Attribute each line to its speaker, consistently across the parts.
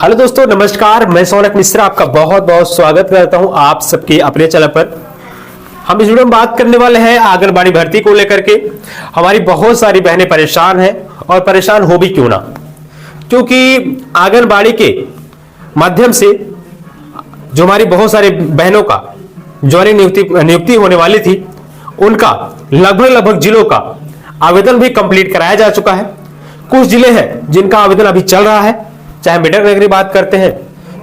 Speaker 1: Hello दोस्तों, नमस्कार। मैं सोनक मिश्रा आपका बहुत बहुत स्वागत करता हूं आप सबके अपने चैनल पर। हम इस वीडियो में बात करने वाले हैं आंगनबाड़ी भर्ती को लेकर के। हमारी बहुत सारी बहनें परेशान हैं और परेशान हो भी क्यों ना, क्योंकि आंगनबाड़ी के माध्यम से जो हमारी बहुत सारी बहनों का जौहरी नियुक्ति होने वाली थी, उनका लगभग जिलों का आवेदन भी कंप्लीट कराया जा चुका है। कुछ जिले हैं जिनका आवेदन अभी चल रहा है, चाहे मेडक नगरी बात करते हैं,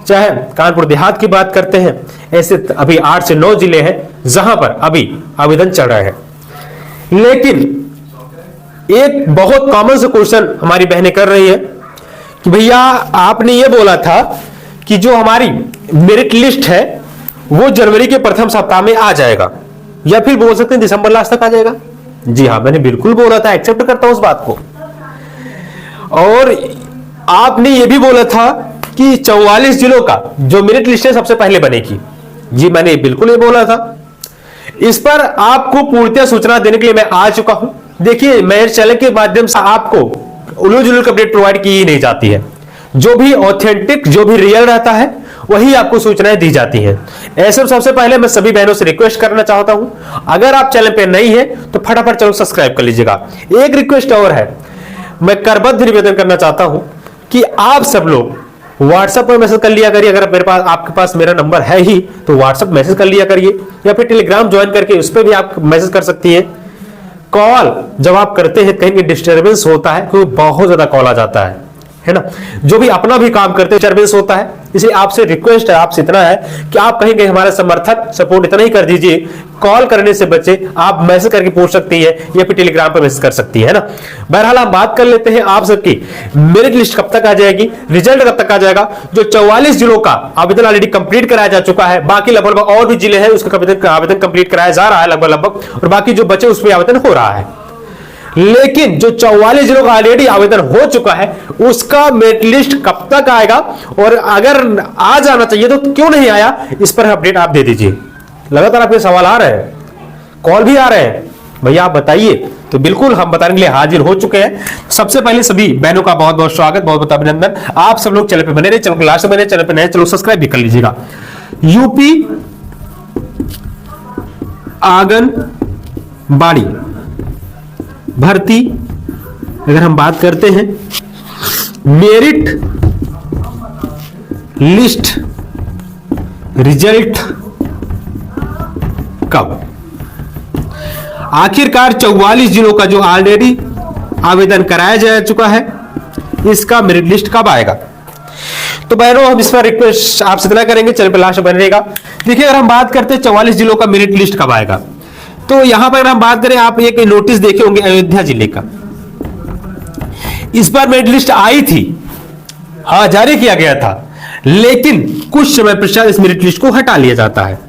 Speaker 1: चाहे कानपुर देहात की बात करते हैं। ऐसे अभी 8 से 9 जिले हैं जहां पर अभी आवेदन चल रहे हैं। लेकिन एक बहुत कॉमन सा क्वेश्चन हमारी बहनें कर रही है कि भैया आपने ये बोला था कि जो हमारी मेरिट लिस्ट है वो जनवरी के प्रथम सप्ताह में आ जाएगा, या फिर बोल सकते हैं दिसंबर लास्ट तक आ जाएगा। जी हाँ, मैंने बिल्कुल बोला था, एक्सेप्ट करता हूं उस बात को। और आपने ये भी बोला था कि 44 जिलों का जो मेरिट लिस्ट है सबसे पहले बनेगी। जी, मैंने बिल्कुल ये बोला था। इस पर आपको पूर्णतः सूचना देने के लिए मैं आ चुका हूं। देखिए, मेरे चैनल के माध्यम से आपको उलूल जुलूल की अपडेट प्रोवाइड की नहीं जाती है। जो भी ऑथेंटिक, जो भी रियल रहता है, वही आपको सूचनाएं दी जाती हैं। ऐसे में सबसे पहले मैं सभी बहनों से रिक्वेस्ट करना चाहता हूं, अगर आप चैनल पे नहीं है तो फटाफट चलो सब्सक्राइब कर लीजिएगा। एक रिक्वेस्ट और है, मैं करबद्ध निवेदन करना चाहता हूं कि आप सब लोग व्हाट्सएप पर मैसेज कर लिया करिए। अगर मेरे पास आपके पास मेरा नंबर है ही तो व्हाट्सएप मैसेज कर लिया करिए, या फिर टेलीग्राम ज्वाइन करके उस पर भी आप मैसेज कर सकती है। कॉल जब आप करते हैं कहीं डिस्टर्बेंस होता है, क्योंकि बहुत ज्यादा कॉल आ जाता है ना। जो भी अपना भी काम करते हैं डिस्टर्बेंस होता है। इसलिए आपसे रिक्वेस्ट है, आपसे इतना है कि आप कहीं कहीं हमारा समर्थन सपोर्ट इतना ही कर दीजिए, कॉल करने से बचे। आप मैसेज करके पूछ सकती है या फिर टेलीग्राम पर मैसेज कर सकती है ना। बहरहाल हम बात कर लेते हैं आप सबकी मेरिट लिस्ट कब तक आ जाएगी, रिजल्ट कब तक आ जाएगा। जो 44 जिलों का आवेदन ऑलरेडी कंप्लीट कराया जा चुका है, बाकी लगभग और भी जिले हैं उसका आवेदन कंप्लीट कराया जा रहा है लगभग, और बाकी जो बचे उसमें आवेदन हो रहा है। लेकिन जो 44 जिलों का ऑलरेडी आवेदन हो चुका है उसका मेरिट लिस्ट कब तक आएगा, और अगर आ जाना चाहिए तो क्यों नहीं आया, इस पर अपडेट आप दे दीजिए। लगातार आपके सवाल आ रहे हैं, कॉल भी आ रहे हैं, भैया आप बताइए। तो बिल्कुल हम बताने के लिए हाजिर हो चुके हैं। सबसे पहले सभी बहनों का बहुत बहुत स्वागत, बहुत बहुत अभिनंदन। आप सब लोग चैनल पे बने रहे, चैनल लास्ट में बने, चैनल पे नए चलो सब्सक्राइब भी कर लीजिएगा। यूपी आंगनबाड़ी भर्ती अगर हम बात करते हैं, मेरिट लिस्ट रिजल्ट कब, आखिरकार 44 जिलों का जो ऑलरेडी आवेदन कराया जा चुका है इसका मेरिट लिस्ट कब आएगा। तो बहनों, हम इस पर रिक्वेस्ट आपसे इतना करेंगे, चैनल पर लास्ट बने रहेगा। देखिए, अगर हम बात करते हैं 44 जिलों का मेरिट लिस्ट कब आएगा, तो यहां पर हम बात करें, आप एक नोटिस देखे होंगे अयोध्या जिले का, इस बार मेरिट लिस्ट आई थी, हाँ जारी किया गया था, लेकिन कुछ समय पश्चात इस मेरिट लिस्ट को हटा लिया जाता है।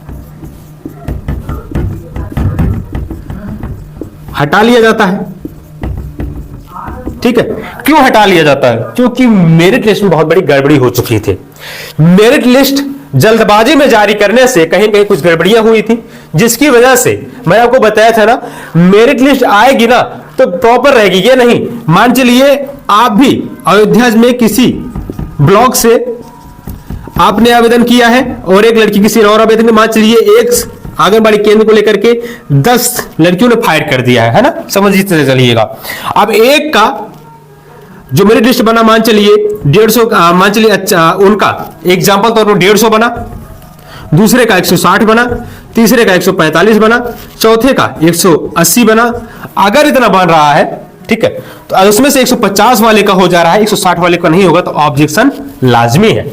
Speaker 1: हटा लिया जाता है, ठीक है। क्यों हटा लिया जाता है? क्योंकि मेरिट लिस्ट में बहुत बड़ी गड़बड़ी हो चुकी थी। मेरिट लिस्ट जल्दबाजी में जारी करने से कहीं कहीं कुछ गड़बड़ियां हुई थी, जिसकी वजह से मैं आपको बताया था ना, मेरिट लिस्ट आएगी ना तो प्रॉपर रहेगी। ये नहीं, मान चलिए आप भी अयोध्या में किसी ब्लॉक से आपने आवेदन किया है और एक लड़की किसी और आवेदन में, मान चलिए एक आंगनबाड़ी केंद्र को लेकर के 10 लड़कियों ने फायर कर दिया है ना, समझिए चलिएगा। अब एक का जो मेरिट लिस्ट बना, मान चलिए 150, मान चलिए अच्छा उनका एग्जाम्पल तौर पर 150 बना, दूसरे का 160 बना, तीसरे का 145 बना, चौथे का 180 बना। अगर इतना बन रहा है, ठीक है, तो उसमें से 150 वाले का हो जा रहा है, 160 वाले का नहीं होगा, तो ऑब्जेक्शन लाजमी है।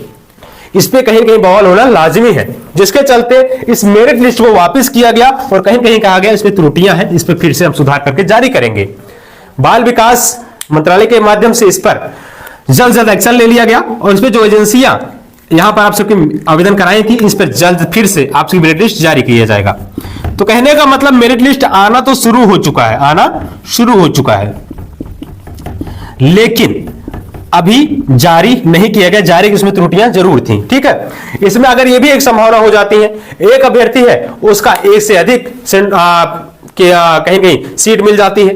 Speaker 1: इस पे कहीं कहीं बवाल होना लाजमी है, जिसके चलते इस मेरिट लिस्ट को वापस किया गया और कहीं कहीं कहा गया इसमें त्रुटियां हैं, इस पे फिर से हम सुधार करके जारी करेंगे। बाल विकास मंत्रालय के माध्यम से इस पर जल्द से जल्द एक्शन ले लिया गया, और इस पे जो एजेंसियां यहां पर आप सबके आवेदन कराई थी, इस पर जल्द फिर से आपकी मेरिट लिस्ट जारी किया जाएगा। तो कहने का मतलब मेरिट लिस्ट आना तो शुरू हो चुका है, आना शुरू हो चुका है, लेकिन अभी जारी नहीं किया गया। जारी की उसमें त्रुटियां जरूर थी, ठीक है। इसमें अगर यह भी एक संभावना हो जाती है, एक अभ्यर्थी है उसका एक से अधिक कहीं कहीं सीट मिल जाती है,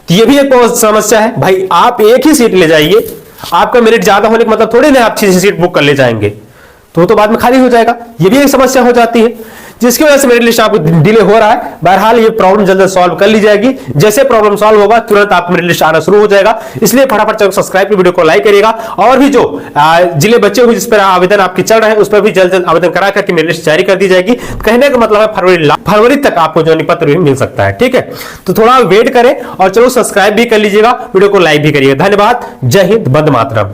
Speaker 1: तो यह भी एक बहुत समस्या है। भाई आप एक ही सीट ले जाइए, आपका मेरिट ज्यादा होने का मतलब थोड़ी ना आप सीट बुक कर ले जाएंगे, तो बाद में खाली हो जाएगा। ये भी एक समस्या हो जाती है, जिसकी वजह से मेरिट लिस्ट आपको डिले हो रहा है। बहरहाल ये प्रॉब्लम जल्द सॉल्व कर ली जाएगी। जैसे प्रॉब्लम सॉल्व होगा तुरंत आपको मेरिट लिस्ट आना शुरू हो जाएगा। इसलिए फटाफट चैनल को सब्सक्राइब कर वीडियो को लाइक करिएगा, और भी जो जिले बच्चे हुए जिस पर आवेदन आपके चल रहे हैं उस पर भी जल्द जल्द आवेदन करा करके मेरिट लिस्ट जारी कर दी जाएगी। कहने का मतलब है फरवरी तक आपको जो निपत्र भी मिल सकता है। ठीक है, तो थोड़ा वेट करें और चलो सब्सक्राइब भी कर लीजिएगा, वीडियो को लाइक भी करिएगा। धन्यवाद। जय हिंद, वंदे मातरम।